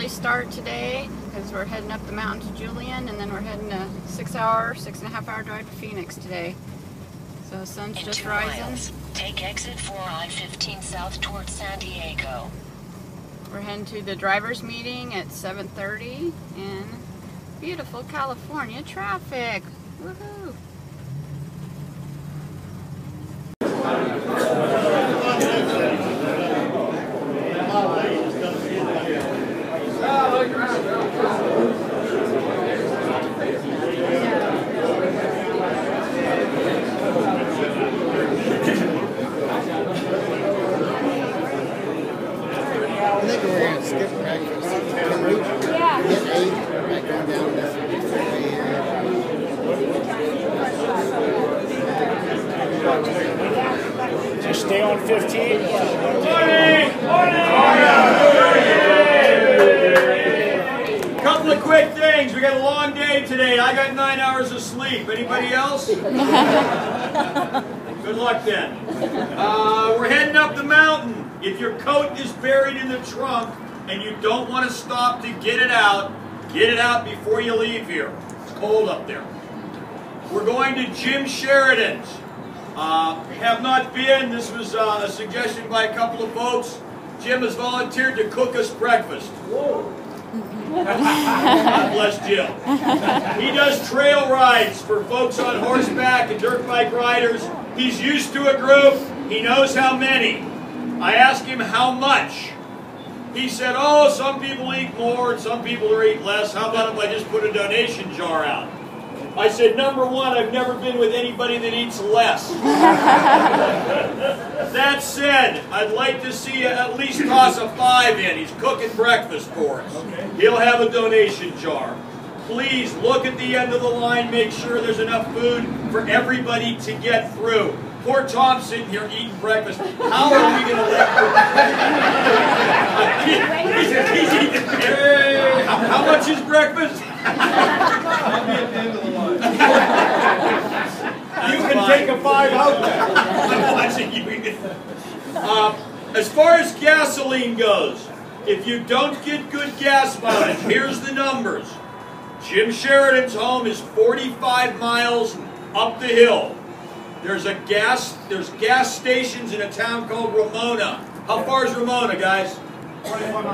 early start today because we're heading up the mountain to Julian, and then we're heading a 6.5 hour drive to Phoenix today. So the sun's In just 2 rising. miles, take exit 4 I-15 south towards San Diego. We're heading to the driver's meeting at 7:30 in beautiful California traffic. Woohoo! I think we're going to skip breakfast. Can we get 8 back on down there? Just stay on 15. Couple of quick things. We got a long day today. I got 9 hours of sleep. Anybody else? Good luck then. We're heading up the mountain. If your coat is buried in the trunk and you don't want to stop to get it out before you leave here. It's cold up there. We're going to Jim Sheridan's. Have not been. This was a suggestion by a couple of folks. Jim has volunteered to cook us breakfast. Whoa. God bless Jim. He does trail rides for folks on horseback and dirt bike riders. He's used to a group. He knows how many. I asked him how much. He said, oh, some people eat more and some people eat less. How about if I just put a donation jar out? I said, number one, I've never been with anybody that eats less. That said, I'd like to see you at least toss a 5 in. He's cooking breakfast for us. Okay. He'll have a donation jar. Please look at the end of the line, make sure there's enough food for everybody to get through. Poor Tom's sitting here eating breakfast. How are we going to let he's eating. How much is breakfast? I'll be at the end of the line. You can take a 5 out there. I'm watching you eat it. As far as gasoline goes, if you don't get good gas mileage, here's the numbers. Jim Sheridan's home is 45 miles up the hill. There's gas stations in a town called Ramona. How far is Ramona, guys? 25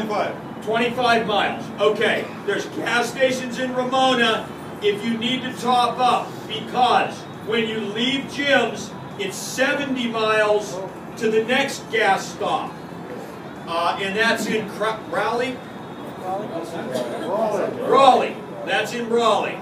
miles. 25 miles. Okay. There's gas stations in Ramona if you need to top up, because when you leave Jim's, it's 70 miles to the next gas stop. And that's in Raleigh? Raleigh. That's in Raleigh.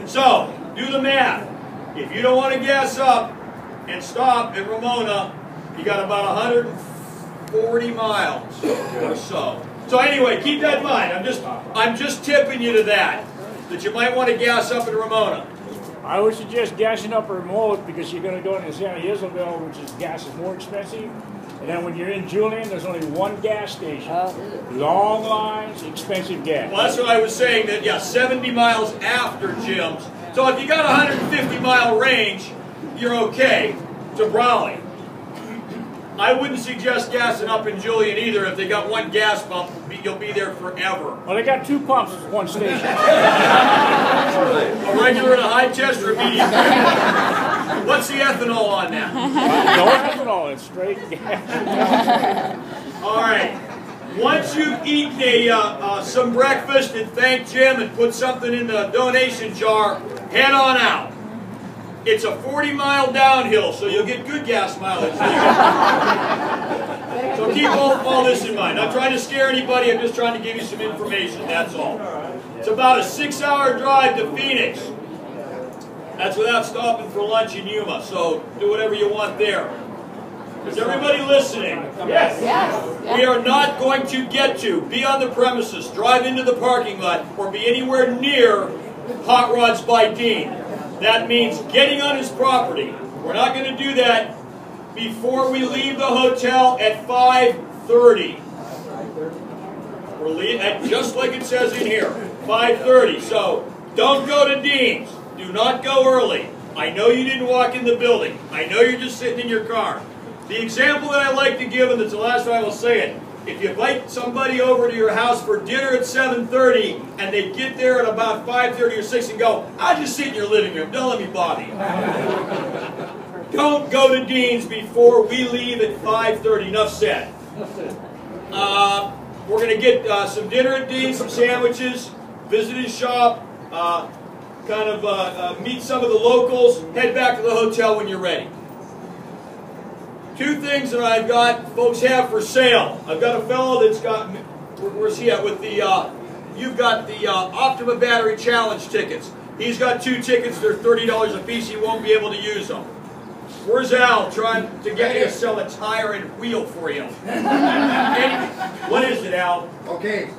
So, do the math. If you don't want to gas up and stop in Ramona, you got about 140 miles or so. So anyway, keep that in mind. I'm just tipping you to that you might want to gas up in Ramona. I would suggest gassing up remote because you're going to go into San Isabel, which is gas is more expensive. And then when you're in Julian, there's only one gas station. Long lines, expensive gas. Well, that's what I was saying, that, yeah, 70 miles after Jim's. So if you got a 150-mile range, you're okay to Raleigh. I wouldn't suggest gassing up in Julian either. If they got one gas pump, you'll be there forever. Well, they got 2 pumps at one station. A regular and a high test or a medium? What's the ethanol on that? No ethanol, it's straight gas. All right. Once you've eaten some breakfast and thanked Jim and put something in the donation jar, head on out. It's a 40-mile downhill, so you'll get good gas mileage. So keep all this in mind. I'm not trying to scare anybody. I'm just trying to give you some information. That's all. It's about a 6-hour drive to Phoenix. That's without stopping for lunch in Yuma. So do whatever you want there. Is everybody listening? Yes. We are not going to get to be on the premises, drive into the parking lot, or be anywhere near Hot Rods by Dean. That means getting on his property. We're not going to do that before we leave the hotel at 5:30. We're leaving, just like it says in here, 5:30. So don't go to Dean's. Do not go early. I know you didn't walk in the building. I know you're just sitting in your car. The example that I like to give, and it's the last time I will say it, If you invite somebody over to your house for dinner at 7:30 and they get there at about 5:30 or 6 and go, I'll just sit in your living room, don't let me bother you. Don't go to Dean's before we leave at 5:30. Enough said. We're going to get some dinner at Dean's, some sandwiches, visit his shop, meet some of the locals, head back to the hotel when you're ready. Two things that I've got folks have for sale. I've got a fellow that's got, where's he at with the, you've got the Optima Battery Challenge tickets. He's got 2 tickets, they're $30 a piece, he won't be able to use them. Where's Al trying to get me to sell a tire and wheel for you? What is it, Al? Okay.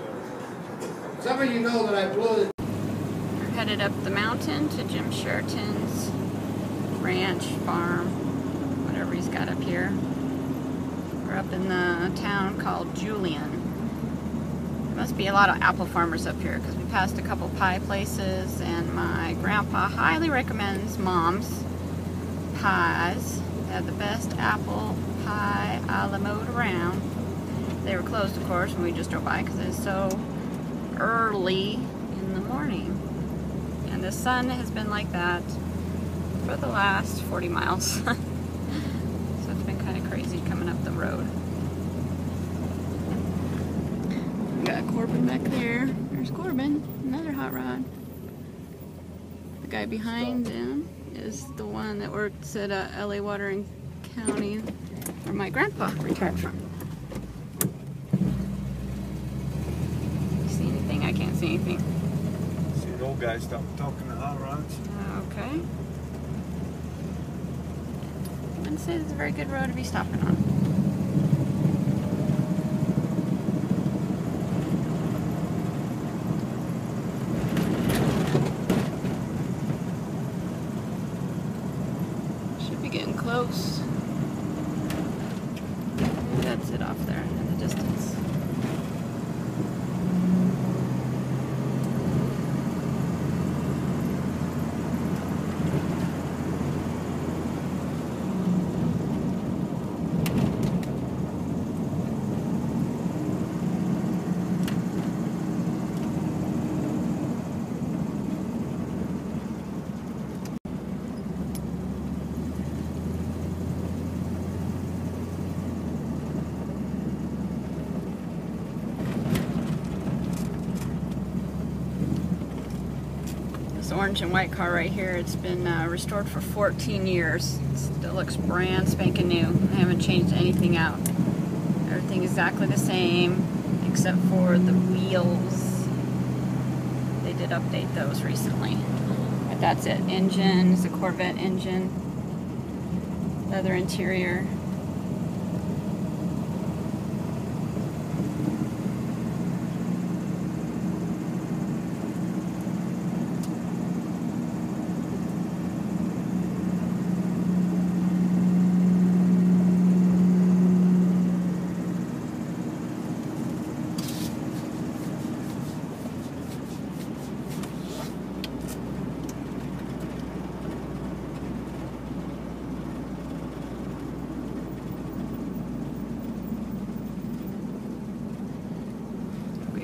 Some of you know that I blew it. We're headed up the mountain to Jim Sheraton's ranch, farm, whatever he's got up here. We're up in the town called Julian. There must be a lot of apple farmers up here because we passed a couple pie places, and my grandpa highly recommends Mom's pies. They have the best apple pie a la mode around. They were closed, of course, when we just drove by because it's so early in the morning. And the sun has been like that for the last 40 miles. So it's been kind of crazy coming up the road. We got Corbin back there. There's Corbin, another hot rod. The guy behind him is the one that works at LA Water and County, where my grandpa retired from. You see anything? I can't see anything. See an old guy stop talking to hot rods. Okay. I wouldn't say it's a very good road to be stopping on. Getting close. Maybe that's it off there in the distance. This orange and white car right here, it's been restored for 14 years. It still looks brand spanking new. I haven't changed anything out. Everything exactly the same except for the wheels. They did update those recently. But that's it. Engine is a Corvette engine. Leather interior.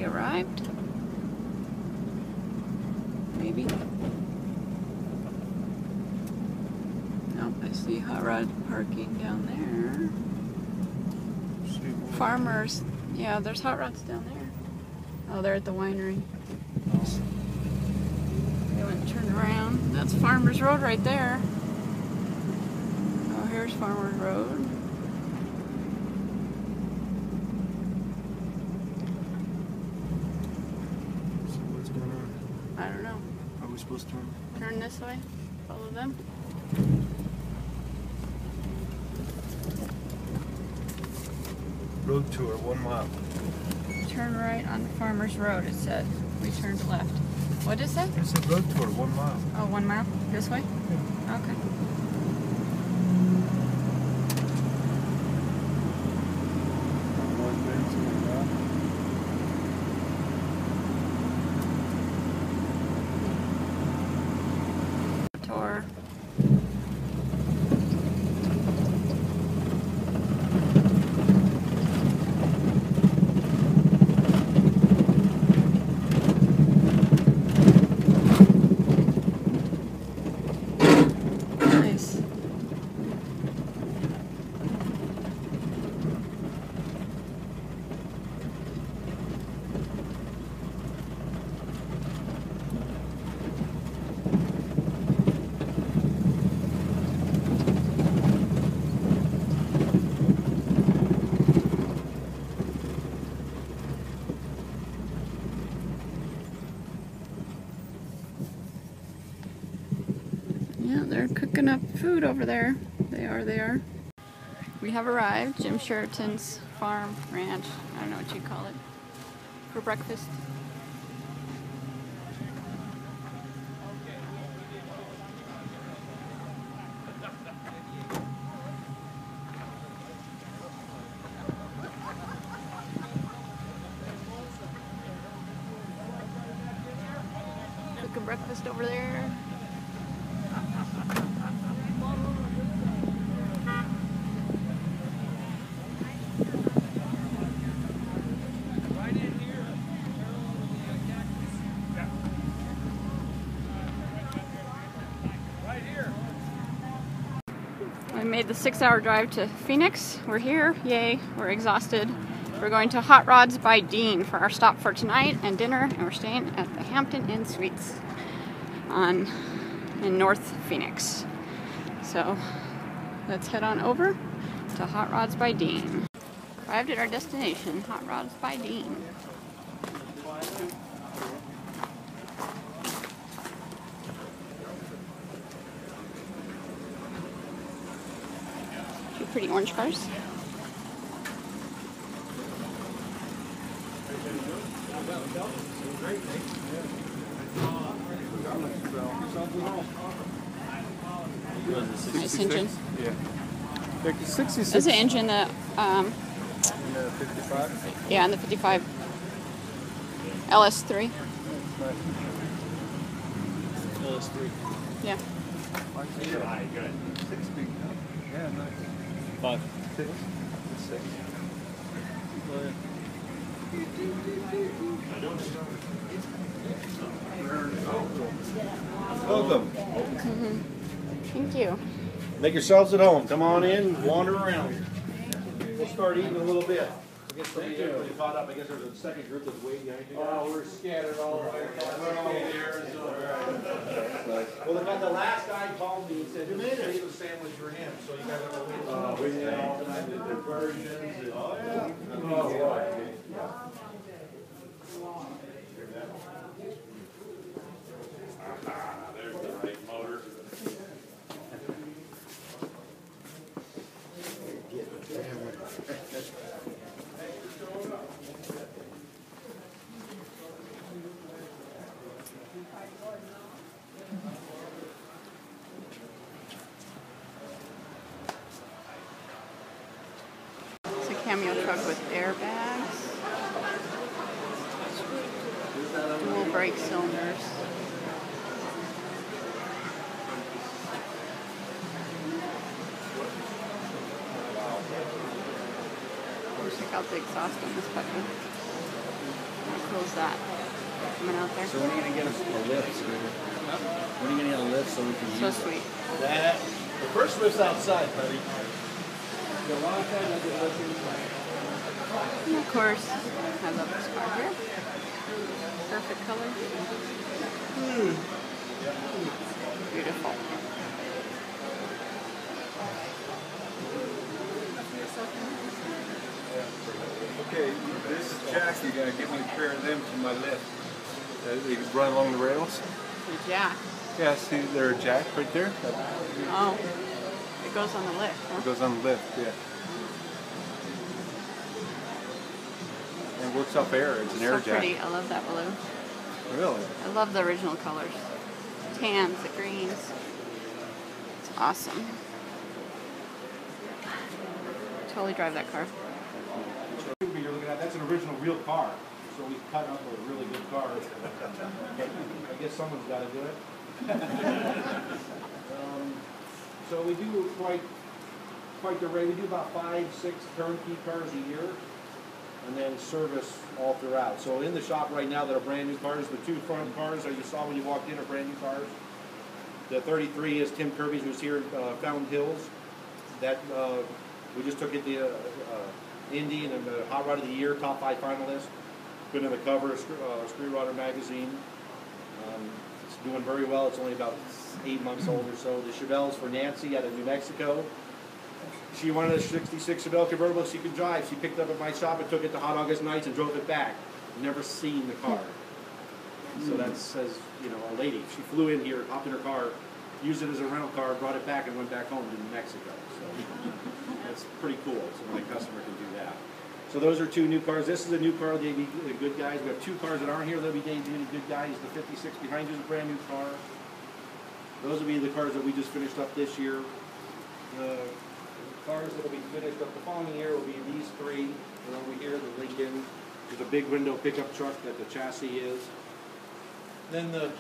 Arrived. Maybe. Nope, I see hot rod parking down there. Farmers. Yeah, there's hot rods down there. Oh, they're at the winery. They went and turned around. That's Farmers Road right there. Oh, here's Farmers Road. I don't know. Are we supposed to turn this way? Follow them? Road tour, 1 mile. Turn right on Farmers Road, it said. We turned left. What did it say? It said road tour, 1 mile. Oh, 1 mile? This way? Yeah. Okay. Tour. cooking up food over there. They are. We have arrived. Jim Sheraton's farm, ranch, I don't know what you call it, for breakfast. Cooking breakfast over there. We made the 6-hour drive to Phoenix. We're here, yay, we're exhausted. We're going to Hot Rods by Dean for our stop for tonight and dinner, and we're staying at the Hampton Inn Suites in North Phoenix. So let's head on over to Hot Rods by Dean. Arrived at our destination, Hot Rods by Dean. Two pretty orange cars. Nice engine. Yeah. Like the 66. There's an engine that, In the 55? yeah, in the 55 LS3. LS3. Yeah. 6 speed. Yeah, nice. 5. 6. 6. Oh, yeah. Welcome. Thank you. Make yourselves at home. Come on in, wander around. We'll start eating in a little bit. I guess everybody caught up. I guess there's a second group that's waiting. Oh, we're scattered all over. Well, the last guy called me and said, "You made it. He was sandwich for him." So you guys have to wait. We had all the diversions. Oh yeah. There's the right motor. It's a cameo truck with airbags, dual brake cylinders. Check out the exhaust on this puppy. How cool is that? Coming out there. So when are you gonna get a lift, Scooter? When are you gonna get a lift so we can So use sweet. that? The first lift's outside, buddy. A lot of time I get lifts inside. And of course, I love this car here. Perfect color. Beautiful. Okay, this jack, you gotta give me a pair of them to my lift. They run along the rails. The jack. Yeah, see their jack right there? Oh, it goes on the lift, huh? It goes on the lift, yeah. And it works off air, it's an air So jack. pretty. I love that blue. Really? I love the original colors. The tans, the greens. It's awesome. Totally drive that car. You're looking at, that's an original real car. So we cut up a really good car. I guess someone's got to do it. So we do quite the rate. We do about 5-6 turnkey cars a year, and then service all throughout. So in the shop right now, that are brand new cars. The two front cars that you saw when you walked in are brand new cars. The 33 is Tim Kirby's, who's here in Fountain Hills. That we just took it to Indy and the Hot Rod of the Year, top 5 finalist. Been on the cover of Screw Rodder magazine. It's doing very well. It's only about 8 months old or so. The Chevelle's for Nancy out of New Mexico. She wanted a 66 Chevelle convertible she could drive. She picked it up at my shop and took it to Hot August Nights and drove it back. Never seen the car. So that says, you know, a lady. She flew in here, hopped in her car, used it as a rental car, brought it back, and went back home to New Mexico. So that's pretty cool. So my customer can do that. So those are 2 new cars. This is a new car, the Good Guys. We have 2 cars that aren't here. They'll be debuting Good Guys. The 56 behind you is a brand new car. Those will be the cars that we just finished up this year. The cars that will be finished up the following year will be these 3. And over here, the Lincoln. There's a big window pickup truck that the chassis is. Then the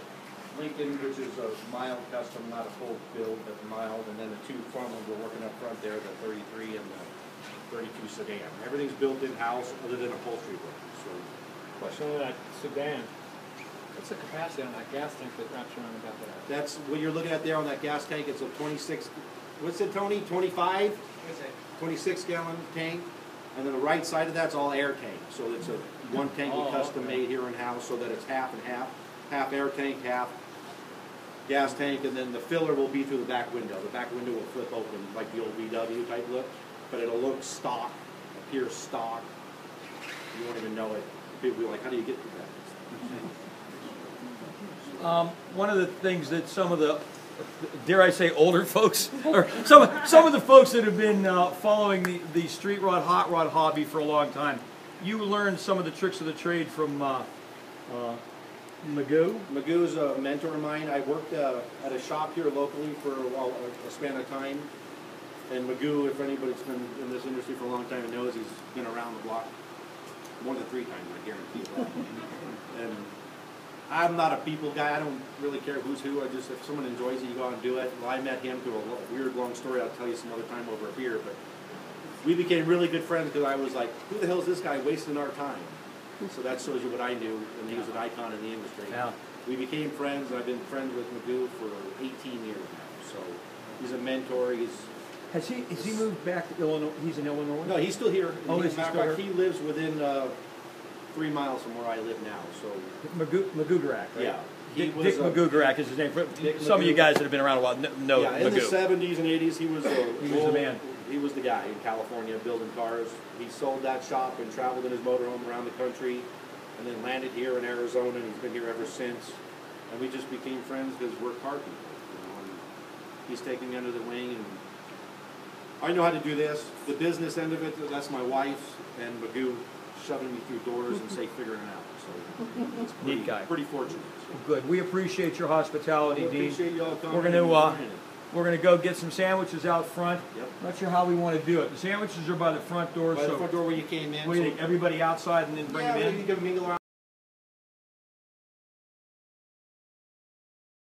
Lincoln, which is a mild custom, not a full build, but mild. And then the 2 front ones we're working up front there, the 33 and the 32 sedan. Everything's built in-house other than upholstery work. So, Question on that sedan. What's the capacity on that gas tank that wraps around the back of that? that's what you're looking at there on that gas tank. It's a 26, what's it, Tony? 25? 26 gallon tank. And then the right side of that's all air tank. So it's a 1 tank we custom made here in-house so that it's half and half. Half air tank, half gas tank, and then the filler will be through the back window. The back window will flip open like the old VW type look, but it'll look stock, appear stock. You won't even know it. People will be like, how do you get to that? One of the things that some of the, dare I say, older folks, or some of the folks that have been following the street rod, hot rod hobby for a long time, you learned some of the tricks of the trade from Magoo. Magoo's a mentor of mine. I worked at a shop here locally for a span of time. And Magoo, if anybody's been in this industry for a long time and knows, he's been around the block more than 3 times, I guarantee you that. And I'm not a people guy. I don't really care who's who. I just, if someone enjoys it, you go out and do it. Well, I met him through a weird long story I'll tell you some other time over a beer. But we became really good friends because I was like, who the hell is this guy wasting our time? So that shows you what I knew, and he was an icon in the industry. Yeah. We became friends. I've been friends with Magoo for 18 years now. So he's a mentor. Has he moved back to Illinois? He's in Illinois? No, he's still here. Oh, is he still here? He lives within 3 miles from where I live now. So Magoogarak, right? yeah, Dick Magoogarak is his name. Some of you guys that have been around a while know yeah, in the Magoo. 70s and 80s, he was the man. He was the guy in California building cars. He sold that shop and traveled in his motorhome around the country, and then landed here in Arizona, and he's been here ever since. And we just became friends because we're car people. You know, and he's taking me under the wing, and I know how to do this. The business end of it, that's my wife, and Magoo shoving me through doors and figuring it out. So it's Neat guy. Pretty fortunate. So. Good. We appreciate your hospitality, Well, Dean. appreciate y'all coming. We're gonna go get some sandwiches out front. Yep. Not sure how we want to do it. The sandwiches are by the front door. By the front door where you came in. What do you think? Everybody outside and then bring them in? You can mingle around.